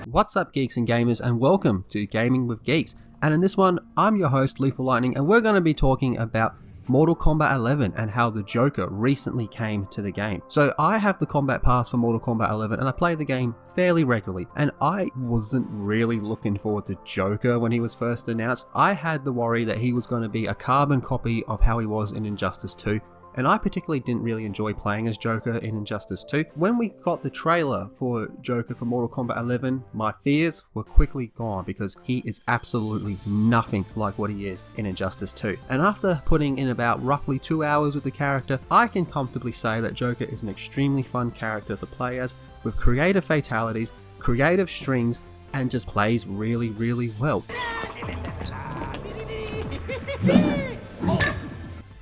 What's up, geeks and gamers, and welcome to Gaming with Geeks. And in this one, I'm your host, Lethal Lightning, and we're going to be talking about Mortal Kombat 11 and how the Joker recently came to the game. So I have the Combat Pass for Mortal Kombat 11 and I play the game fairly regularly, and I wasn't really looking forward to Joker when he was first announced. I had the worry that he was going to be a carbon copy of how he was in Injustice 2. And I particularly didn't really enjoy playing as Joker in Injustice 2. When we got the trailer for Joker for Mortal Kombat 11, my fears were quickly gone because he is absolutely nothing like what he is in Injustice 2. And after putting in about roughly 2 hours with the character, I can comfortably say that Joker is an extremely fun character to play as, with creative fatalities, creative strings, and just plays really, really well.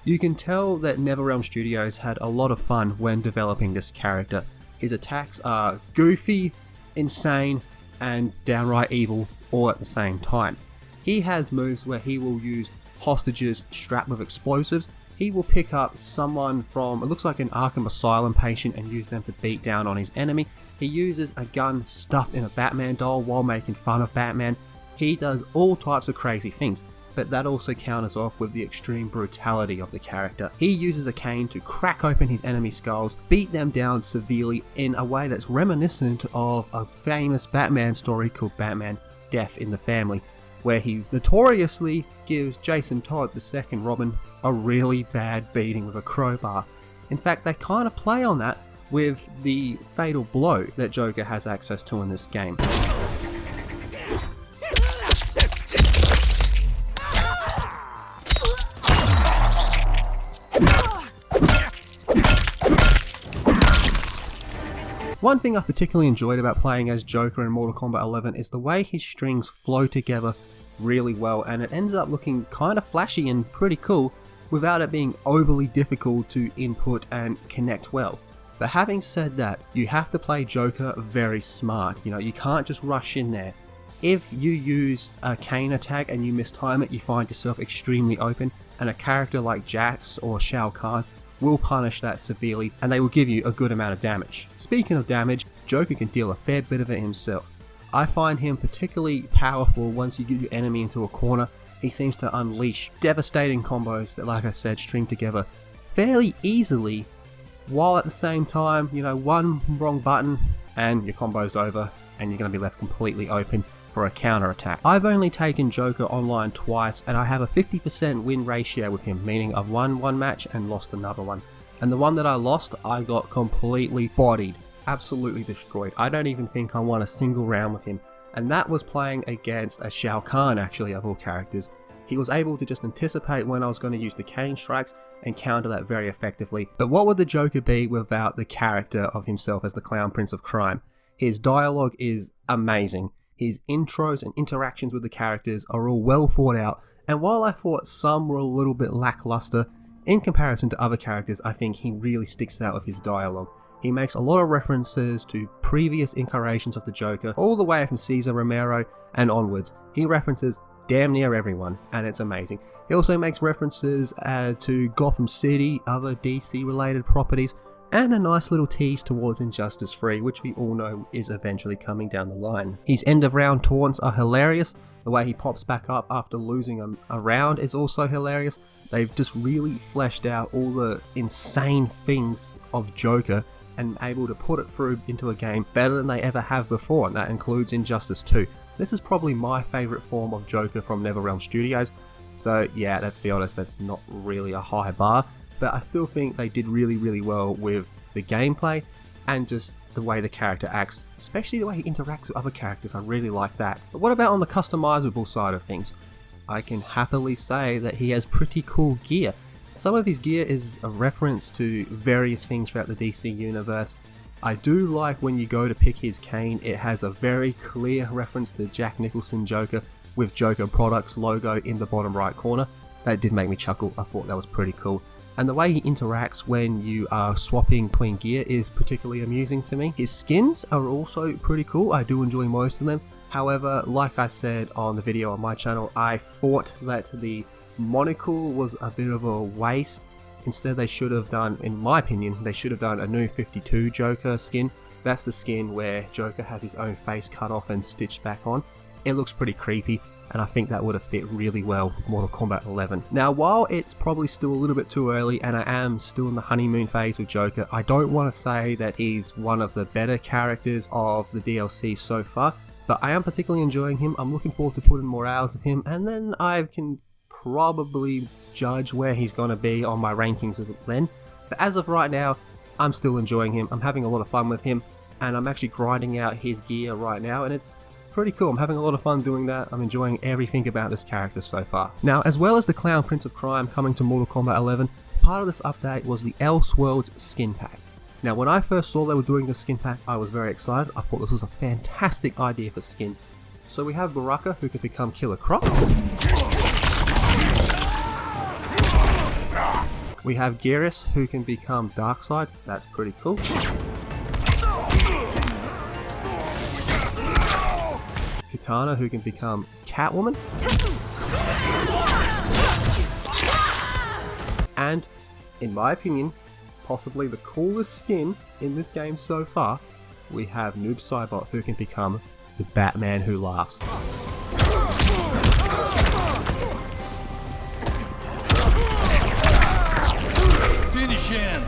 You can tell that NetherRealm Studios had a lot of fun when developing this character. His attacks are goofy, insane, and downright evil all at the same time. He has moves where he will use hostages strapped with explosives. He will pick up someone from, it looks like an Arkham Asylum patient, and use them to beat down on his enemy. He uses a gun stuffed in a Batman doll while making fun of Batman. He does all types of crazy things. But that also counters off with the extreme brutality of the character. He uses a cane to crack open his enemy's skulls, beat them down severely in a way that's reminiscent of a famous Batman story called Batman Death in the Family, where he notoriously gives Jason Todd, the second Robin, a really bad beating with a crowbar. In fact, they kind of play on that with the fatal blow that Joker has access to in this game. One thing I particularly enjoyed about playing as Joker in Mortal Kombat 11 is the way his strings flow together really well, and it ends up looking kind of flashy and pretty cool without it being overly difficult to input and connect well. But having said that, you have to play Joker very smart. You can't just rush in there. If you use a cane attack and you mistime it, you find yourself extremely open, and a character like Jax or Shao Kahn will punish that severely, and they will give you a good amount of damage. Speaking of damage, Joker can deal a fair bit of it himself. I find him particularly powerful once you get your enemy into a corner. He seems to unleash devastating combos that, like I said, string together fairly easily, while at the same time, one wrong button and your combo's over and you're going to be left completely open for a counter attack. I've only taken Joker online twice, and I have a 50% win ratio with him, meaning I've won one match and lost another one. And the one that I lost, I got completely bodied, absolutely destroyed. I don't even think I won a single round with him, and that was playing against a Shao Kahn, actually, of all characters. He was able to just anticipate when I was going to use the cane strikes and counter that very effectively. But what would the Joker be without the character of himself as the Clown Prince of Crime? His dialogue is amazing. His intros and interactions with the characters are all well thought out, and while I thought some were a little bit lackluster, in comparison to other characters, I think he really sticks out with his dialogue. He makes a lot of references to previous incarnations of the Joker, all the way from Cesar Romero and onwards. He references damn near everyone, and it's amazing. He also makes references to Gotham City, other DC related properties, and a nice little tease towards Injustice 3, which we all know is eventually coming down the line. His end of round taunts are hilarious. The way he pops back up after losing a round is also hilarious. They've just really fleshed out all the insane things of Joker and able to put it through into a game better than they ever have before, and that includes Injustice 2. This is probably my favourite form of Joker from NetherRealm Studios, so yeah, let's be honest, that's not really a high bar. But I still think they did really, really well with the gameplay and just the way the character acts, especially the way he interacts with other characters. I really like that. But what about on the customizable side of things? I can happily say that he has pretty cool gear. Some of his gear is a reference to various things throughout the DC universe. I do like when you go to pick his cane, it has a very clear reference to Jack Nicholson Joker with Joker Products logo in the bottom right corner. That did make me chuckle. I thought that was pretty cool. And the way he interacts when you are swapping between gear is particularly amusing to me. His skins are also pretty cool. I do enjoy most of them. However, like I said on the video on my channel, I thought that the monocle was a bit of a waste. Instead, they should have done, in my opinion, they should have done a new 52 Joker skin That's the skin where Joker has his own face cut off and stitched back on. It looks pretty creepy, and I think that would have fit really well with Mortal Kombat 11. Now, while it's probably still a little bit too early and I am still in the honeymoon phase with Joker, I don't want to say that he's one of the better characters of the DLC so far, but I am particularly enjoying him. I'm looking forward to putting more hours of him, and then I can probably judge where he's going to be on my rankings of it then. But as of right now, I'm still enjoying him. I'm having a lot of fun with him, and I'm actually grinding out his gear right now, and it's pretty cool. I'm having a lot of fun doing that. I'm enjoying everything about this character so far. Now, as well as the Clown Prince of Crime coming to Mortal Kombat 11, part of this update was the Elseworlds skin pack. Now, when I first saw they were doing this skin pack, I was very excited. I thought this was a fantastic idea for skins. So we have Baraka, who can become Killer Croc. We have Geras, who can become Darkseid. That's pretty cool. Kitana, who can become Catwoman. And, in my opinion, possibly the coolest skin in this game so far, we have Noob Saibot, who can become the Batman Who Laughs. Finish him!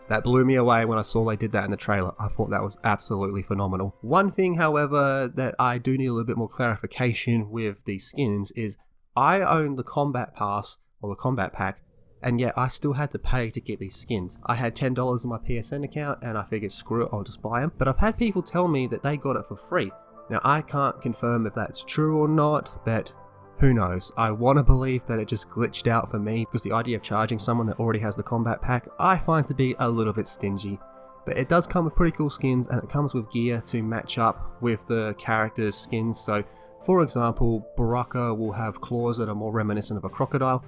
That blew me away when I saw they did that in the trailer. I thought that was absolutely phenomenal. One thing, however, that I do need a little bit more clarification with these skins is I own the Combat Pass, or the Combat Pack, and yet I still had to pay to get these skins. I had $10 in my PSN account, and I figured, screw it, I'll just buy them. But I've had people tell me that they got it for free. Now, I can't confirm if that's true or not, but who knows. I want to believe that it just glitched out for me, because the idea of charging someone that already has the Combat Pack, I find to be a little bit stingy. But it does come with pretty cool skins, and it comes with gear to match up with the character's skins. So, for example, Baraka will have claws that are more reminiscent of a crocodile,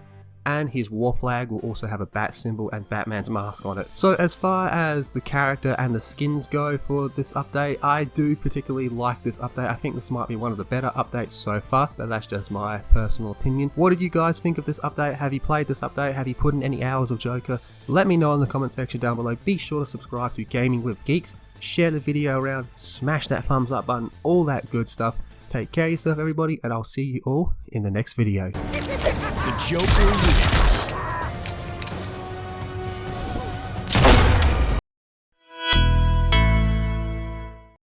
and his war flag will also have a bat symbol and Batman's mask on it. So as far as the character and the skins go for this update, I do particularly like this update. I think this might be one of the better updates so far, but that's just my personal opinion. What did you guys think of this update? Have you played this update? Have you put in any hours of Joker? Let me know in the comment section down below. Be sure to subscribe to Gaming with Geeks, share the video around, smash that thumbs up button, all that good stuff. Take care of yourself, everybody, and I'll see you all in the next video. The Joker wins.